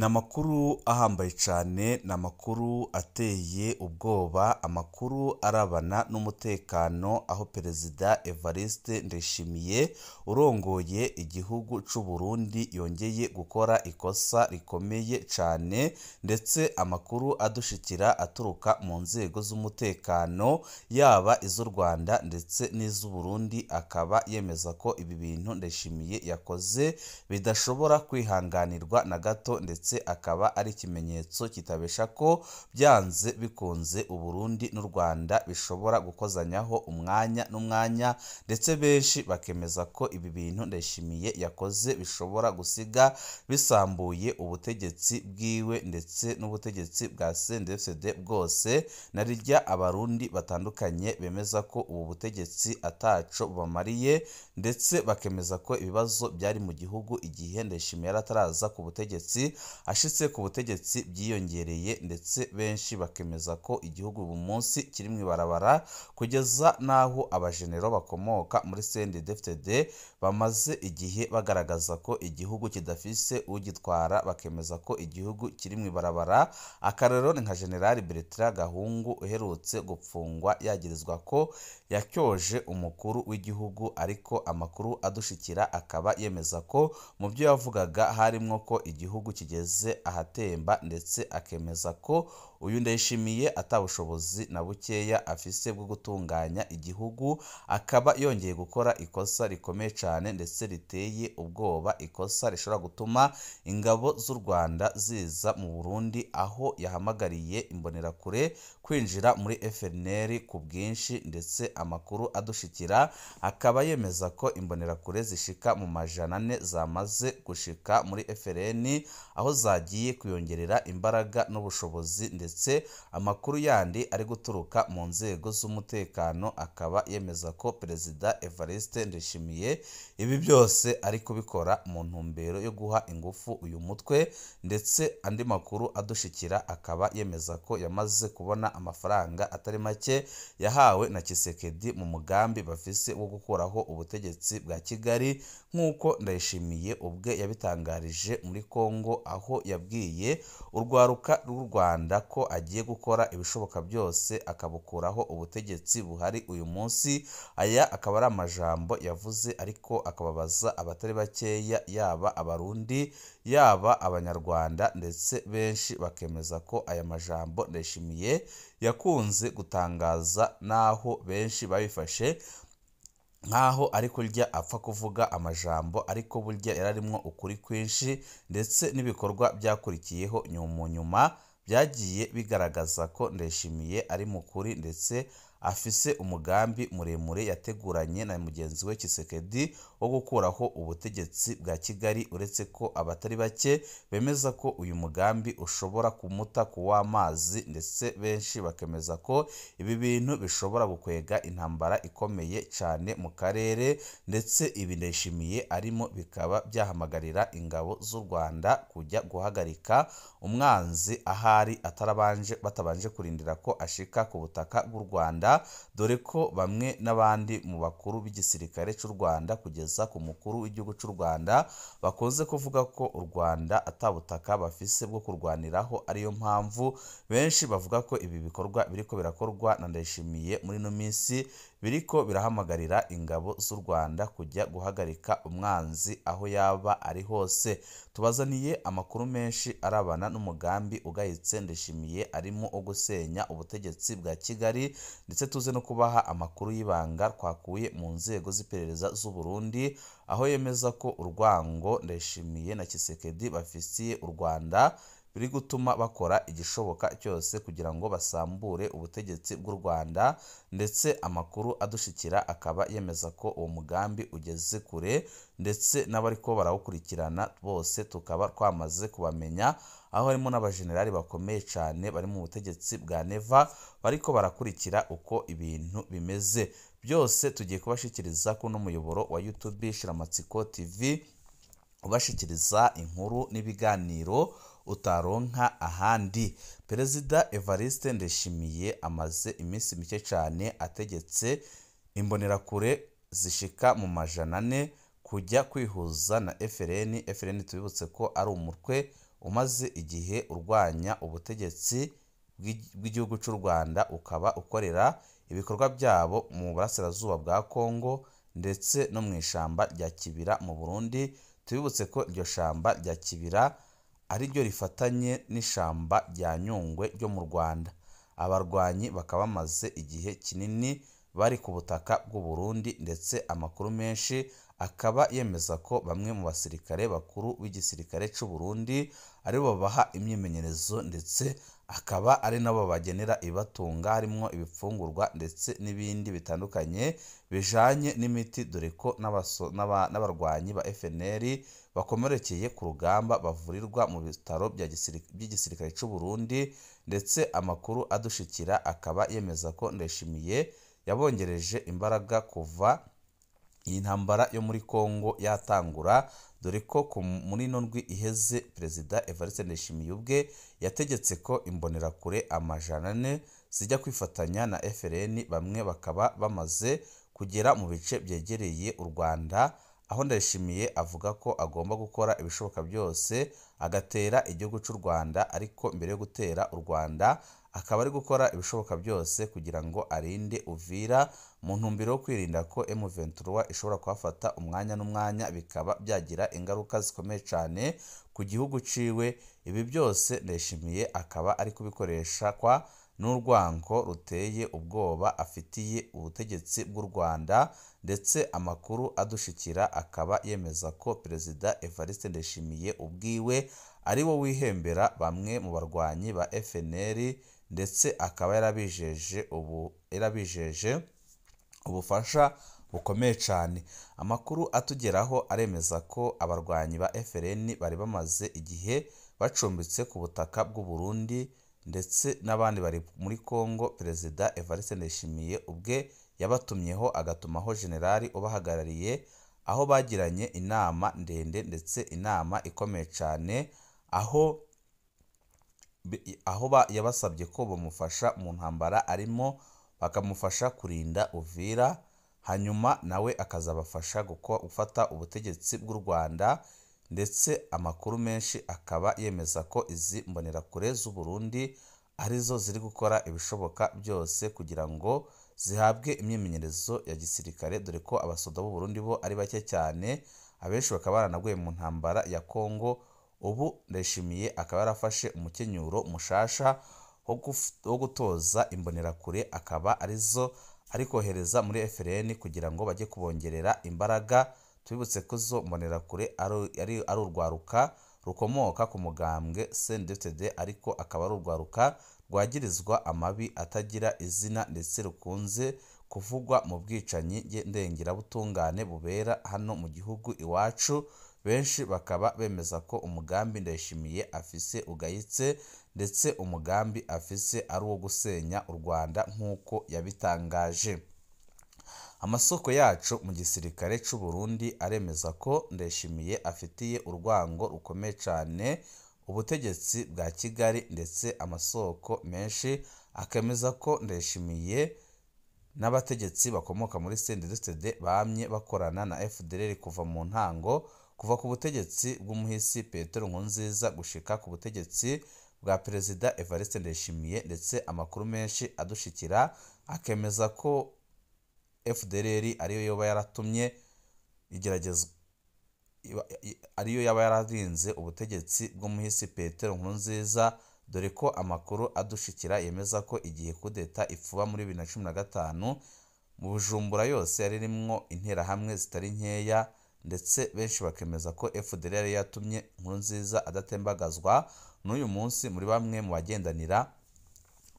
Amakuru ahambaye cyane, ni amakuru ateye ubwoba, amakuru arabana n'umutekano, aho Perezida Evariste Ndayishimiye urongoye igihugu cy'u Burundi yongeye gukora ikosa rikomeye cyane, ndetse amakuru adushikira aturuka mu nzego z'umutekano yaba iz'u Rwanda ndetse n'iz'u Burundi, akaba yemeza ko ibi bintu Ndayishimiye yakoze bidashobora kwihanganirwa na gato, ndetse akaba ari ikimenyetso kitabesha ko byanze bikunze u Burundi n'u Rwanda bishobora gukozanyaho umwanya n'umwanya, ndetse benshi bakemeza ko ibi bintu Ndayishimiye yakoze bishobora gusiga bisambuye ubutegetsi bwiwe ndetse n'ubutegetsi bwa CNDD-FDD bwose, na rirya abarundi batandukanye bemeza ko ubu butegetsi ataco bamariye, ndetse bakemeza ko ibibazo byari mu gihugu igihe Ndayishimiye yari ataraza ku butegetsi ashitse ku butegetsi byiyongereye, ndetse benshi bakemeza ko igihugu ubu munsi kiri mu ibarabara, kugeza n'aho abajenero bakomoka muri CNDD-FDD bamaze igihe bagaragaza ko igihugu kidafise ugitwara, bakemeza ko igihugu kiri mu ibarabara. Akarero ni nka General Bertrand Gahungu uherutse gupfungwa yagirizwa ko yakyoje umukuru w'igihugu, ariko amakuru adushikira akaba yemeza ko mu byo yavugaga harimwo ko igihugu kigeze ahatemba, ndetse akemeza ko uyu Ndayishimiye atabushobozi na bukeya afise bwo gutunganya igihugu, akaba yongeye gukora ikosa rikomeye cyane ndetse riteye ubwoba, ikosa rishobora gutuma ingabo z'u Rwanda ziza mu Burundi, aho yahamagariye imbonerakure kwinjira muri FNL ku bwinshi, ndetse amakuru adushikira akaba yemeza ko imbonerakure zishika mu 400 zamaze gushika muri FRN, aho zagiye kuyongerera imbaraga n'ubushobozi, ndetse amakuru yandi ari guturuka mu nzego z'umutekano akaba yemeza ko Perezida Evariste Ndayishimiye ibi byose ari kubikora mu ntumbero yo guha ingufu uyu mutwe, ndetse andi makuru adushikira akaba yemeza ko yamaze kubona amafaranga atari make yahawe na Tshisekedi mu mugambi bafise wo gukuraho ubutegetsi bwa Kigali, nk'uko Ndayishimiye ubwe yabitangarije muri Kongo, aho yabwiye urwaruka rw'u Rwanda ko agiye gukora ibishoboka byose akabukuraho ubutegetsi buhari uyu munsi. Aya akaba ari amajambo yavuze, ariko akababaza abatari bakeya, yaba abarundi yaba abanyarwanda, ndetse benshi bakemeza ko aya majambo Ndayishimiye yakunze gutangaza, naho benshi babifashe nkaho ari kurya apfa kuvuga amajambo, ariko burya yararimwo ukuri kwinshi, ndetse n'ibikorwa byakurikiyeho nyuma byagiye bigaragaza ko Ndayishimiye ari mukuri, ndetse afise umugambi muremure yateguranye na mugenzi we Tshisekedi wo gukuraho ubutegetsi bwa Kigali, uretse ko abatari bake bemeza ko uyu mugambi ushobora kumuta ku w'amazi, ndetse benshi bakemeza ko ibi bintu bishobora gukwega intambara ikomeye cyane mu karere, ndetse ibi Ndayishimiye arimo bikaba byahamagarira ingabo z'u Rwanda kujya guhagarika umwanzi ahari batabanje kurindira ko ashika ku butaka bw'u Rwanda, dore ko bamwe n'abandi mu bakuru b'igisirikare cy'u Rwanda kugeza ku mukuru w'igihugu cy'u Rwanda bakunze kuvuga ko u Rwanda atabutaka bafise bwo kurwaniraho, ariyo mpamvu benshi bavuga ko ibi bikorwa biriko birakorwa na Ndayishimiye muri no minsi biriko birahamagarira ingabo z'u Rwanda kujya guhagarika umwanzi aho yaba ari hose. Tubazaniye amakuru menshi arabana n'umugambi ugayitse Ndayishimiye arimo wo gusenya ubutegetsi bwa Kigali, ndetse tuze no kubaha amakuru y'ibanga twakuye mu nzego z'iperereza z'u Burundi, aho yemeza ko urwango Ndayishimiye na Tshisekedi bafisiye u Rwanda biri gutuma bakora igishoboka cyose kugira ngo basambure ubutegetsi bw'u Rwanda, ndetse amakuru adushikira akaba yemeza ko uwo mugambi ugeze kure, ndetse n'abariko barawukurikirana bose tukaba twamaze kubamenya, aho harimo n'abajenerali bakomeye cyane bari mu butegetsi bwa Neva bariko barakurikira uko ibintu bimeze. Byose tugiye kubashikiriza kuno muyoboro wa YouTube Shiramatsiko TV, ubashikiriza inkuru n'ibiganiro utaronka ahandi. Perezida Evariste Ndayishimiye amaze iminsi mike cyane ategetse imbonerakure zishika mu 400 kujya kwihuza na FRN. FRN tubibutse ko ari umutwe umaze igihe urwanya ubutegetsi bw'igihugu cy'u Rwanda, ukaba ukorera ibikorwa byabo mu burasirazuba bwa Kongo ndetse no mu ishyamba rya Kibira mu Burundi. Tubibutse ko iryo shyamba rya Kibira ari ryo rifatanye n'ishyamba rya Nyungwe ryo mu Rwanda. Abarwanyi bakaba bamaze igihe kinini bari ku butaka bw'u Burundi, ndetse amakuru menshi akaba yemeza ko bamwe mu basirikare bakuru b'igisirikare cy'u Burundi aribo babaha imyimenyerezo, ndetse akaba ari nabo bagenera ibibatunga, harimo ibifungurwa ndetse n'ibindi bitandukanye bijanye n'imiti, dore ko n'abarwanyi ba FNL bakomerekeye ku rugamba bavurirwa mu bitaro by'igisirikare cy'u Burundi. Ndetse amakuru adushikira akaba yemeza ko Ndayishimiye yabongereje imbaraga kuva iyi ntambara yo muri Kongo yatangura, dore ko muri ino ndwi iheze Perezida Evariste Ndayishimiye ubwe yategetse ko imbonerakure 400 zijya kwifatanya na FLN, bamwe bakaba bamaze kugera mu bice byegereye u Rwanda, aho Ndayishimiye avuga ko agomba gukora ibishoboka byose agatera igihugu cy'u Rwanda, ariko mbere yo gutera u Rwanda akaba ari gukora ibishoboka byose kugira ngo arinde Uvira, mu ntumbero yo kwirinda ko M23 ishobora kuhafata umwanya n'umwanya, bikaba byagira ingaruka zikomeye cyane ku gihugu ciwe. Ibi byose Ndayishimiye akaba ari kubikoresha kwa n'urwango ruteye ubwoba afitiye ubutegetsi bw'u Rwanda, ndetse amakuru adushikira akaba yemeza ko Perezida Evariste Ndayishimiye ubwiwe ari wo wihembera bamwe mu barwanyi ba FNL, ndetse akaba yarabijeje ubufasha bukomeye cyane. Amakuru atugeraho aremeza ko abarwanyi ba FLN bari bamaze igihe bacumbitse ku butaka bw'u Burundi, ndetse n'abandi bari muri Kongo. Perezida Evariste Ndayishimiye ubwe yabatumyeho, agatumaho generali ubahagarariye, aho bagiranye inama ndende ndetse inama ikomeye cyane, aho yabasabye ko bamufasha mu ntambara arimo, bakamufasha kurinda Uvira, hanyuma nawe akazabafasha gufata ubutegetsi bw'u Rwanda. Ndetse amakuru menshi akaba yemeza ko izi mbonerakure z'u Burundi arizo ziri gukora ibishoboka byose kugira ngo zihabwe imyimenyerezo ya gisirikare, dore ko abasoda b'u Burundi bo ari bake cyane, abenshi bakaba baranaguye mu ntambara ya Kongo. Ubu Ndayishimiye akaba yarafashe umukenyuro mushasha wo gutoza imbonerakure, akaba arizo ari kohereza muri FLN kugira ngo bajye kubongerera imbaraga. Tubibutse ko zo mbonerakure ari urwaruka rukomoka ku mugambwe CNDD-FDD, ariko akaba ari urwaruka rwagirizwa amabi atagira izina, ndetse rukunze kuvugwa mu bwicanyi ndengerabutungane bubera hano mu gihugu iwacu. Benshi bakaba bemeza ko umugambi Ndayishimiye afise ugayitse, ndetse umugambi afise ari uwo gusenya u Rwanda nk'uko yabitangaje. Amasoko yacu mu gisirikare cy'u Burundi aremeza ko Ndayishimiye afitiye urwango rukomeye cyane ubutegetsi bwa Kigali, ndetse amasoko menshi akemeza ko Ndayishimiye n'abategetsi bakomoka muri CNDD-FDD bamye bakorana na FDLR kuva mu ntango, kuva ku butegetsi bw'umuhisi Petero Nkurunziza gushika ku butegetsi bwa Perezida Evariste Ndayishimiye. Ndetse amakuru menshi adushikira akemeza ko FDLR ariyo yoba yaratumye ariyo yaba yararinze ubutegetsi bw'umuhisi Petero Nkurunziza, dore ko amakuru adushikira yemeza ko igihe kudeta ifuba muri 2015 mu Bujumbura yose yari rimwo interahamwe zitari nkeya, ndetse benshi bakemeza ko FDLR yatumye Nkurunziza adatembagazwa. N'uyu munsi muri bamwe mu bagendanira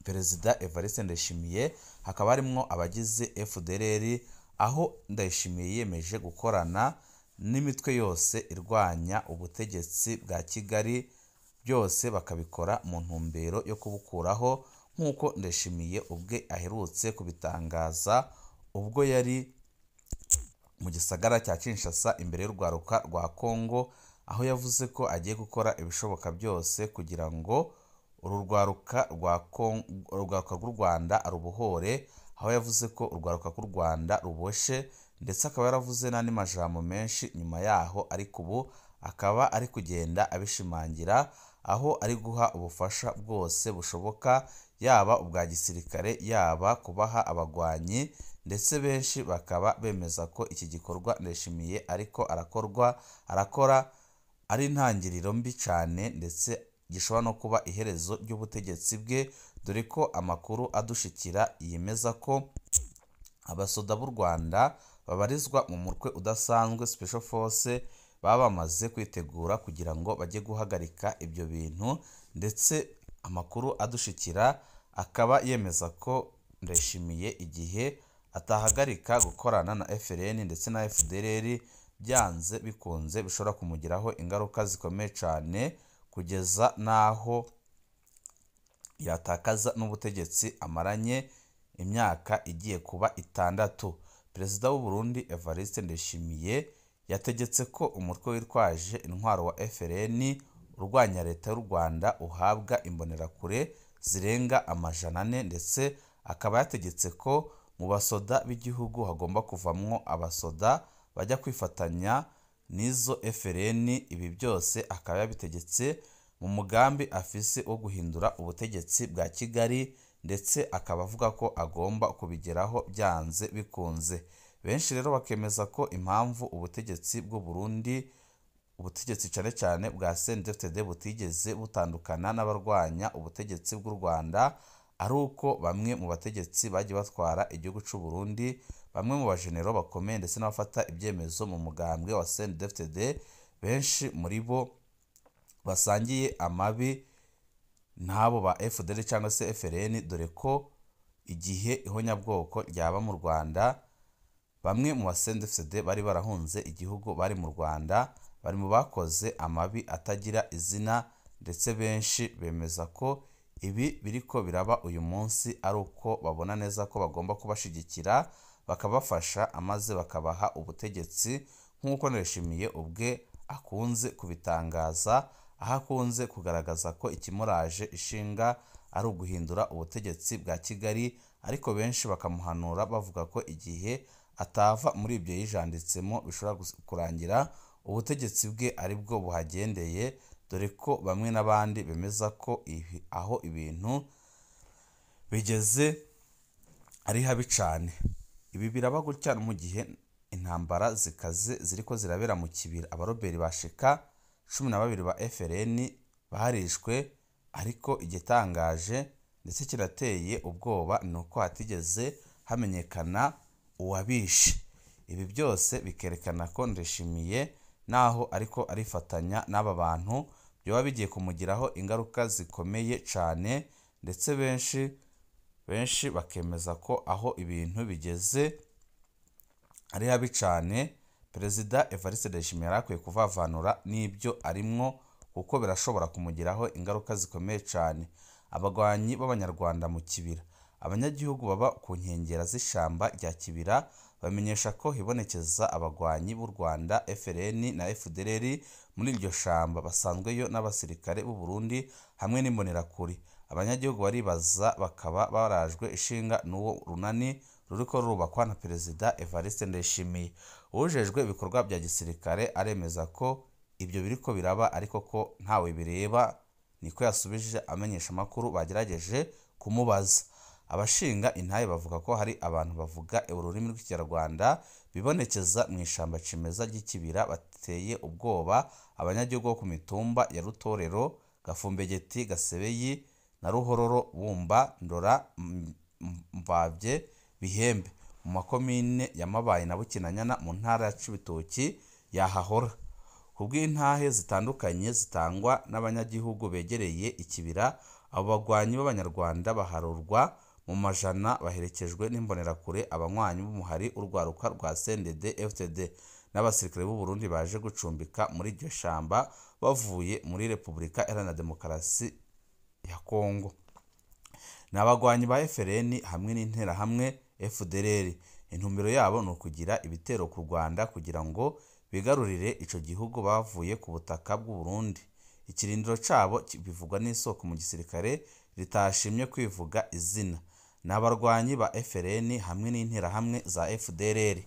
Perezida Evariste Ndayishimiye hakaba harimo abagize FDLR, aho Ndayishimiye yiyemeje gukorana n'imitwe yose irwanya ubutegetsi bwa Kigali, byose bakabikora mu ntumbero yo kubukuraho, nk'uko Ndayishimiye ubwe aherutse kubitangaza ubwo yari mu gisagara cya Kinshasa imbere y'urwaruka rwa Kongo, aho yavuze ko agiye gukora ibishoboka byose kugira ngo urwaruka rw'u Rwanda arubohore, aho yavuze ko urwaruka rw'u Rwanda ruboshe, ndetse akaba yaravuze n'andi majambo menshi nyuma yaho, ariko ubu akaba ari kugenda abishimangira, aho ari guha ubufasha bwose bushoboka, yaba ubwa gisirikare, yaba kubaha abagwanyi, ndetse benshi bakaba bemeza ko iki gikorwa Ndayishimiye ariko arakora ari intangiriro mbi cyane, ndetse gishobora no kuba iherezo ry'ubutegetsi bwe, dore ko amakuru adushikira yemeza ko abasoda b'u Rwanda babarizwa mu mutwe udasanzwe Special Force baba bamaze kwitegura kugira ngo bajye guhagarika ibyo bintu, ndetse amakuru adushikira akaba yemeza ko Ndayishimiye igihe atahagarika gukorana na FLN ndetse na FDLR, byanze bikunze bishobora kumugiraho ingaruka zikomeye cyane, kugeza n'aho yatakaza n'ubutegetsi amaranye imyaka igiye kuba 6. Perezida w'u Burundi Evariste Ndayishimiye yategetse ko umutwe witwaje intwaro wa FLN urwanya leta y'u Rwanda uhabwa imbonerakure zirenga 400, ndetse akaba yategetse ko mu basoda b'igihugu hagomba kuvamwo abasoda bajya kwifatanya n'izo FLN. Ibi byose akaba yabitegetse mu mugambi afise wo guhindura ubutegetsi bwa Kigali, ndetse akaba avuga ko agomba kubigeraho byanze bikunze. Benshi rero bakemeza ko impamvu ubutegetsi bw'u Burundi, ubutegetsi cyane cyane bwa CNDD-FDD butigeze butandukana n'abarwanya ubutegetsi bw'u Rwanda, ari uko bamwe mu bategetsi bagiye batwara igihugu cy'u Burundi, bamwe mu bajenero bakomeye ndetse n'abafata ibyemezo mu mugambwe wa CNDD-FDD, benshi muri bo basangiye amabi n'abo ba FDL cyangwa se FLN, dore ko igihe ihonyabwoko ryaba mu Rwanda, bamwe mu ba CNDD-FDD bari barahunze igihugu bari mu Rwanda, bari mu bakoze amabi atagira izina, ndetse benshi bemeza ko ibi biriko biraba uyu munsi ari uko babona neza ko bagomba kubashigikira, bakabafasha, amaze bakabaha ubutegetsi, nk'uko Ndayishimiye ubwe akunze kubitangaza, aho akunze kugaragaza ko ikimuraje ishinga ari uguhindura ubutegetsi bwa Kigali, ariko benshi bakamuhanura bavuga ko igihe atava muri ibyo yijanditsemo bishobora kurangira ubutegetsi bwe ari bwo buhagendeye, dore ko bamwe n'abandi bemeza ko aho ibintu bigeze ari habi cyane. Ibi biraba gutya mu gihe intambara zikaze ziriko zirabera mu kibira, abaroberi bashika 12 ba FLN barishwe, ariko igitangaje ndetse kirateye ubwoba ni uko hatigeze hamenyekana uwabishe. Ibi byose bikerekana ko Ndayishimiye naho ariko arifatanya n'aba bantu byoba bigiye kumugiraho ingaruka zikomeye cyane, ndetse benshi bakemeza ko aho ibintu bigeze ari habi cyane. Perezida Evariste Ndayishimiye yarakwiye kuvavanura n'ibyo arimwo, kuko birashobora kumugiraho ingaruka zikomeye cyane. Abagwanyi b'Abanyarwanda mu kibira, abanyagihugu baba ku nkengera z'ishamba rya Kibira bamenyesha ko hibonekeza abagwanyi b'u Rwanda FLN na FDLR muri iryo shamba, basanzweyo n'abasirikare b'u Burundi hamwe n'imbonerakure. Abanyagihugu baribaza, bakaba barajwe ishinga n'uwo runani ruriko rurubakwa na Perezida Evariste Ndayishimiye. Ujejwe ibikorwa bya gisirikare aremeza ko ibyo biriko biraba, ariko ko ntawe bireba, niko yasubije amenyesha amakuru bagerageje kumubaza. Abashinga intaye bavuga ko hari abantu bavuga ururimi rw'Ikinyarwanda bibonekeza mu ishamba cimeza ry'Ikibira, bateye ubwoba abanyagihugu bo ku mitumba ya Rutorero, Gafumbegeti, Gasebeyi na Ruhororo, Bumba, Ndora, Mvabye, Bihembe mu makomine ya Mabayi na Bukinanyana mu ntara ya Cibitoki yahahora. Kubw'intahe zitandukanye zitangwa n'abanyagihugu begereye Ikibira, abo bagwanyi b'Abanyarwanda baharurwa mu majana, baherekejwe n'imbonerakure, abanywanyi b'umuhari urwaruka rwa CNDD-FDD n'abasirikare b'u Burundi baje gucumbika muri iryo shamba bavuye muri Repubulika Iharanira Demokarasi ya Kongo. N'abagwanyi ba FLN hamwe n'interahamwe FDLR, intumbero yabo ni ukugira ibitero ku Rwanda kugira ngo bigarurire ico gihugu bavuye ku butaka bw'u Burundi. Ikirindiro cabo bivugwa n'isoko mu gisirikare ritashimye kwivuga izina. N'abarwanyi ba FLN hamwe n'interahamwe za FDLR,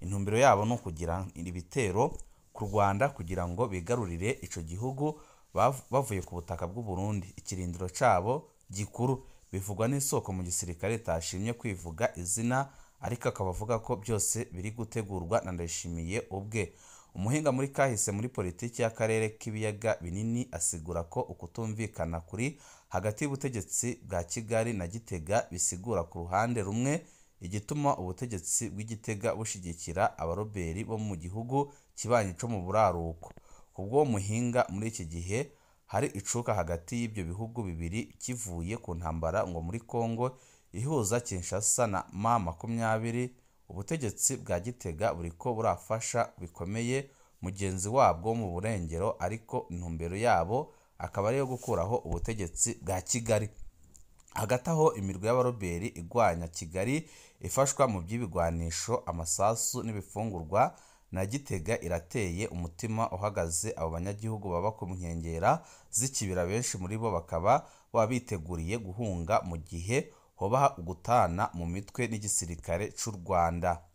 intumbero yabo no kugira ibitero ku Rwanda kugira ngo bigarurire ico gihugu bavuye ku butaka bw'u Burundi. Ikirindiro cabo gikuru bivugwa n'isoko mu gisirikare itashimye kwivuga izina, ariko akaba avuga ko byose biri gutegurwa na Ndayishimiye ubwe. Umuhinga muri kahise muri politiki y'akarere k'ibiyaga binini asigura ko ukutumvikana kuri hagati y'ubutegetsi bwa Kigali na Gitega bisigura ku ruhande rumwe igituma ubutegetsi bw'Igitega bushigikira abaroberi bo mu gihugu kibanyi co mu buraruko. Kubwo muhinga muri iki gihe hari icuka hagati y'ibyo bihugu bibiri kivuye ku ntambara ngo muri Kongo ihuza Kinshasa na M20. Ubutegetsi bwa Gitega buriko burafasha bikomeye mugenzi wabwo mu burengero, ariko intumbero yabo akaba ari yo gukuraho ubutegetsi bwa Kigali. Hagati aho imirwi y'abaroberi igwanya Kigali ifashwa mu by'ibigwanisho, amasasu n'ibifungurwa na Gitega irateye umutima uhagaze abo banyagihugu baba ku nkengera z'ikibira. Benshi muri bo bakaba biteguriye guhunga mu gihe hoba gutana mu mitwe n'igisirikare cy'u Rwanda.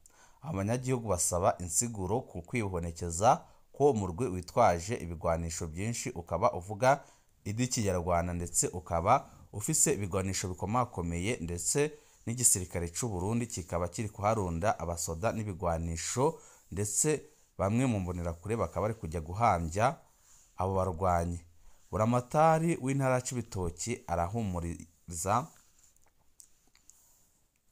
Abanyagihugu basaba insiguro ku kwibonekeza ko umurwi witwaje ibigwanisho byinshi ukaba uvuga iry'ikinyarwanda ndetse ukaba ufise ibigwanisho bikomakomeye, ndetse n'igisirikare cy'u Burundi kikaba kiri kuharunda abasoda n'ibigwanisho, ndetse bamwe mu mbonerakure bakaba bari kujya guhambya abo barwanyi. Buramatari w'intara y'Ibitoki arahumuriza.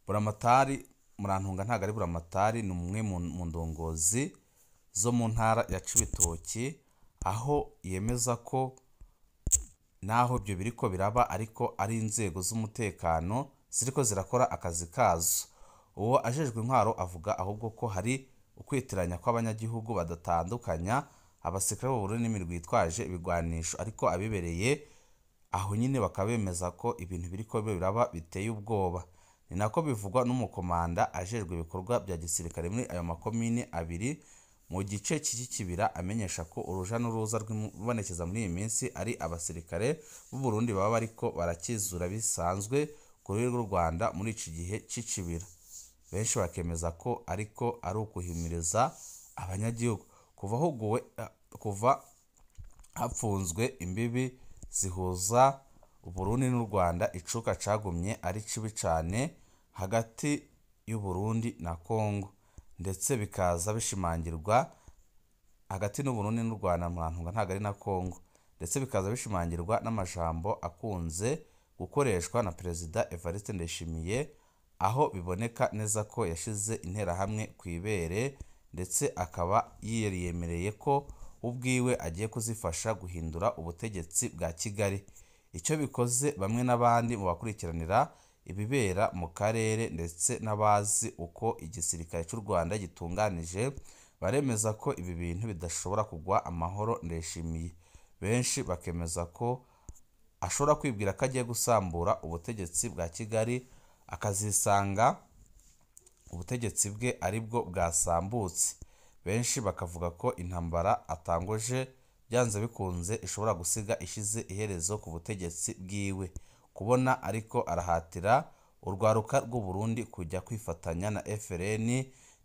Buramatari Murantunga ntago ari buramatari, ni umwe mu ndongozi zo mu ntara ya Cibitoki, aho yemeza ko naho ibyo biriko biraba ariko ari inzego z'umutekano ziriko zirakora akazi kazo. Uwo ajejwe intwaro avuga ahubwo ko hari ukwitiranya kw'abanyagihugu badatandukanya abasirikare b'u Burundi n'imirwi yitwaje ibigwanisho, ariko abibereye aho nyine bakaba bemeza ko ibintu biriko biraba biteye ubwoba. Ni nako bivugwa n'umukomanda ajejwe ibikorwa bya gisirikare muri ayo makomine abiri mu gice cy'ikibira, amenyesha ko uruja n'uruza rw'ibonekeza muri iyi minsi ari abasirikare b'u Burundi baba bariko barakizura bisanzwe ku rwego rw'u Rwanda muri iki gihe c'ikibira. Benshi bakemeza ko ariko ari ukuhimiriza abanyagihugu kuva hapfunzwe imbibi zihuza u Burundi n'u Rwanda. Icuka cagumye ari cibi cane hagati y'u Burundi na Kongo, ndetse bikaza bishimangirwa hagati n'u Burundi n'u Rwanda. Murantunga ntago ari na Kongo, ndetse bikaza bishimangirwa n'amajambo akunze gukoreshwa na Perezida Evariste Ndayishimiye, aho biboneka neza ko yashize interahamwe ku ibere, ndetse akaba yiyemereye ko ubwiwe agiye kuzifasha guhindura ubutegetsi bwa Kigali. Icyo bikoze bamwe n'abandi mu bakurikiranira ibibera mu karere ndetse n'abazi uko igisirikare cy'u Rwanda gitunganije baremeza ko ibi bintu bidashobora kugwa amahoro Ndayishimiye. Benshi bakemeza ko ashobora kwibwira ko agiye gusambura ubutegetsi bwa Kigali, akazisanga ubutegetsi bwe aribwo bwasambutse. Benshi bakavuga ko intambara atangoje byanze bikunze ishobora gusiga ishize iherezo ku butegetsi bwiwe. Kubona ariko arahatira urwaruka rw'u Burundi kujya kwifatanya na FRN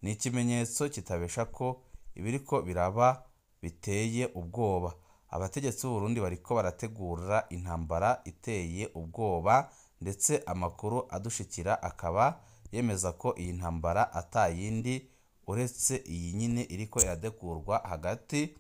ni ikimenyetso kitabesha ko ibiriko biraba biteye ubwoba. Abategetsi b'u Burundi bariko barategura intambara iteye ubwoba, ndetse amakuru adushikira akaba yemeza ko iyi ntambara atayindi uretse iyi nyine iriko irategurwa hagati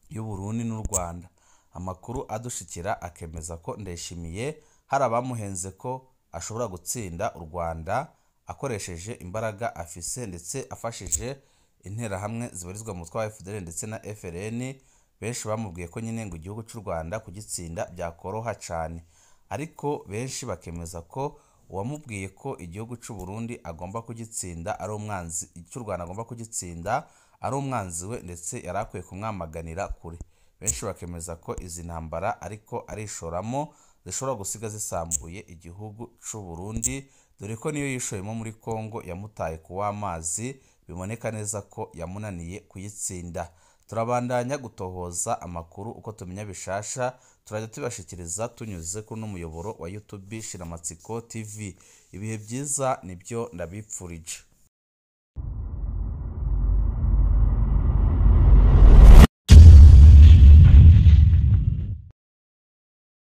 y'u Burundi n'u Rwanda. Amakuru adushikira akemeza ko Ndayishimiye hari abamuhenze ko ashobora gutsinda u Rwanda akoresheje imbaraga afise, ndetse afashije interahamwe zibarizwa mu mutwe wa FDL ndetse na FRN. Benshi bamubwiye ko nyine ngo igihugu cy'u Rwanda kugitsinda byakoroha cyane, ariko benshi bakemeza ko uwamubwiye ko igihugu cy'u Burundi agomba kugitsinda ari umwanzi, cy'u Rwanda agomba kugitsinda ari umwanzi we, ndetse yarakwiye kumwamaganira kure. Benshi bakemeza ko izi ntambara ariko arishoramo zishobora gusiga zisambuye igihugu cy'u Burundi, dore ko niyo yishoyemo muri Kongo yamutaye ku w'amazi, biboneka neza ko yamunaniye kuyitsinda. Turabandanya gutohoza amakuru uko tumenya bishasha, turajya tubashikiriza tunyuze kuri n'umuyoboro wa YouTube Shiramatsiko TV. Ibihe byiza nibyo ndabipfurije.